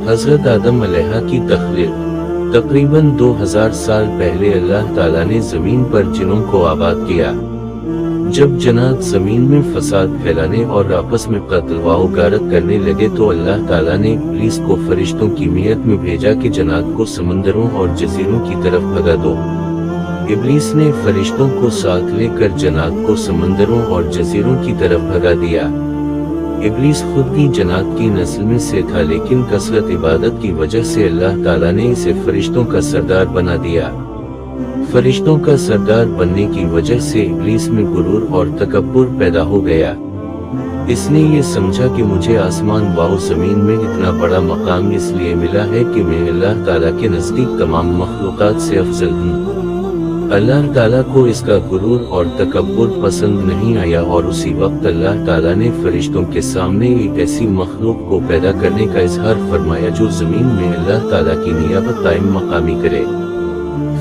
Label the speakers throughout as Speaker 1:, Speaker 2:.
Speaker 1: حضرت آدم علیہ کی تخلیق۔ تقریباً 2000 سال پہلے اللہ تعالیٰ نے زمین پر جنوں کو آباد کیا۔ جب جنات زمین میں فساد پھیلانے اور آپس میں قتل و غارت کرنے لگے تو اللہ تعالیٰ نے ابلیس کو فرشتوں کی میت میں بھیجا کہ جنات کو سمندروں اور جزیروں کی طرف بھگا دو۔ ابلیس نے فرشتوں کو ساتھ لے کر جنات کو سمندروں اور جزیروں کی طرف بھگا دیا۔ ابلیس خود بھی جنات کی نسل میں سے تھا، لیکن کثرت عبادت کی وجہ سے اللہ تعالیٰ نے اسے فرشتوں کا سردار بنا دیا۔ فرشتوں کا سردار بننے کی وجہ سے ابلیس میں غرور اور تکبر پیدا ہو گیا۔ اس نے یہ سمجھا کہ مجھے آسمان و زمین میں اتنا بڑا مقام اس لیے ملا ہے کہ میں اللہ تعالیٰ کے نزدیک تمام مخلوقات سے افضل ہوں۔ اللہ تعالیٰ کو اس کا غرور اور تکبر پسند نہیں آیا، اور اسی وقت اللہ تعالیٰ نے فرشتوں کے سامنے ایک ایسی مخلوق کو پیدا کرنے کا اظہار فرمایا جو زمین میں اللہ تعالیٰ کی نیابت قائم مقامی کرے۔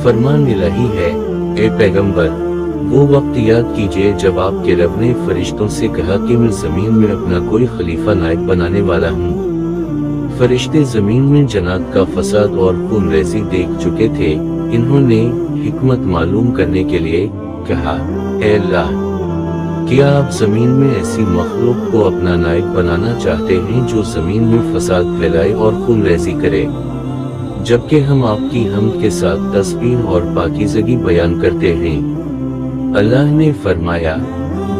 Speaker 1: فرمان الہی ہے، اے پیغمبر، وہ وقت یاد کیجئے جب آپ کے رب نے فرشتوں سے کہا کہ میں زمین میں اپنا کوئی خلیفہ نائب بنانے والا ہوں۔ فرشتے زمین میں جنات کا فساد اور خون ریزی دیکھ چکے تھے۔ انہوں نے حکمت معلوم کرنے کے لیے کہا، اے اللہ، کیا آپ زمین میں ایسی مخلوق کو اپنا نائب بنانا چاہتے ہیں جو زمین میں فساد پھیلائے اور خون ریزی کرے، جبکہ ہم آپ کی حمد کے ساتھ تسبیح اور پاکیزگی بیان کرتے ہیں؟ اللہ نے فرمایا،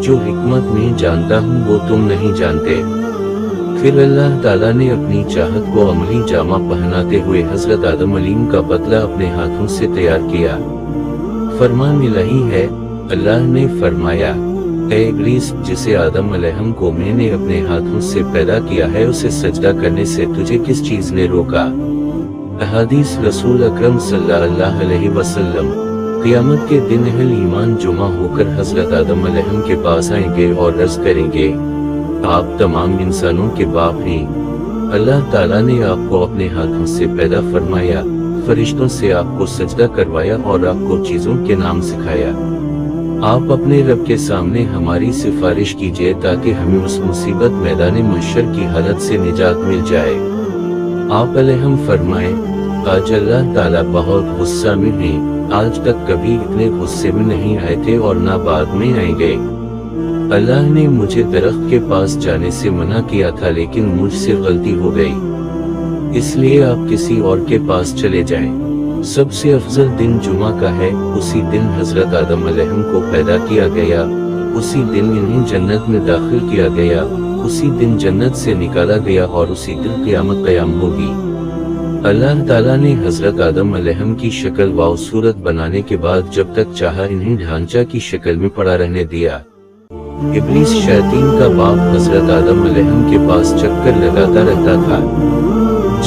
Speaker 1: جو حکمت میں جانتا ہوں وہ تم نہیں جانتے۔ پھر اللہ تعالیٰ نے اپنی چاہت کو عملی جامہ پہناتے ہوئے حضرت آدم علیہ کا بدلہ اپنے ہاتھوں سے تیار کیا۔ فرمان الہی ہے، اللہ نے فرمایا، اے ابلیس، جسے آدم علیہ کو میں نے اپنے ہاتھوں سے پیدا کیا ہے اسے سجدہ کرنے سے تجھے کس چیز نے روکا؟ احادیث رسول اکرم صلی اللہ علیہ وسلم۔ قیامت کے دن اہل ایمان جمع ہو کر حضرت آدم علیہ کے پاس آئیں گے اور عرض کریں گے، آپ تمام انسانوں کے باپ ہیں۔ اللہ تعالیٰ نے آپ کو اپنے ہاتھوں سے پیدا فرمایا، فرشتوں سے آپ کو سجدہ کروایا اور آپ کو چیزوں کے نام سکھایا۔ آپ اپنے رب کے سامنے ہماری سفارش کیجئے تاکہ ہمیں اس مصیبت میدان محشر کی حالت سے نجات مل جائے۔ آپ علیہم فرمائیں، آج اللہ تعالیٰ بہت غصہ میں ہیں، آج تک کبھی اتنے غصے میں نہیں آئے تھے اور نہ بعد میں آئیں گے۔ اللہ نے مجھے درخت کے پاس جانے سے منع کیا تھا لیکن مجھ سے غلطی ہو گئی، اس لیے آپ کسی اور کے پاس چلے جائیں۔ سب سے افضل دن جمعہ کا ہے، اسی دن حضرت آدم علیہ کو پیدا کیا گیا، اسی دن انہیں جنت میں داخل کیا گیا، اسی دن جنت سے نکالا گیا اور اسی دن قیامت قیام ہوگی۔ اللہ تعالیٰ نے حضرت آدم علیہ کی شکل و صورت بنانے کے بعد جب تک چاہا انہیں ڈھانچہ کی شکل میں پڑا رہنے دیا۔ ابلیس شیطین کا باپ حضرت آدم علیہ کے پاس چکر لگاتا رہتا تھا۔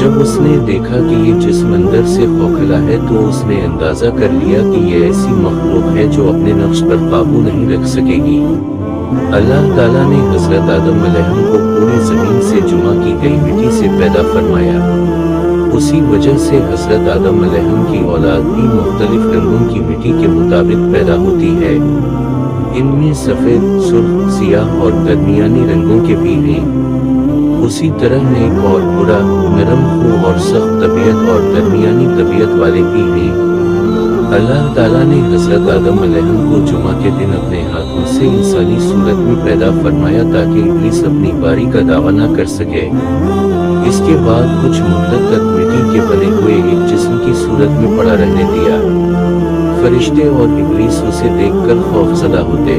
Speaker 1: جب اس نے دیکھا کہ یہ جسم اندر سے کھوکھلا ہے تو اس نے اندازہ کر لیا کہ یہ ایسی مخلوق ہے جو اپنے نفس پر قابو نہیں رکھ سکے گی۔ اللہ تعالیٰ نے حضرت آدم علیہ کو پورے زمین سے جمع کی گئی مٹی سے پیدا فرمایا۔ اسی وجہ سے حضرت آدم علیہ کی اولاد بھی مختلف رنگوں کی مٹی کے مطابق پیدا ہوتی ہے۔ ان میں سفید، سرخ، سیاہ اور درمیانی رنگوں کے بھی ہیں۔ اسی طرح نیک اور برا، نرم خو اور سخت طبیعت اور درمیانی طبیعت والے بھی ہیں۔ اللہ تعالیٰ نے حضرت آدم علیہ کو جمعہ کے دن اپنے ہاتھوں سے انسانی صورت میں پیدا فرمایا تاکہ ابلیس اپنی باری کا دعویٰ نہ کر سکے۔ اس کے بعد کچھ مدت تک مٹی کے بنے ہوئے ایک جسم کی صورت میں پڑا رہنے دیا۔ فرشتے اور ابلیس اسے دیکھ کر خوف زدہ ہوتے۔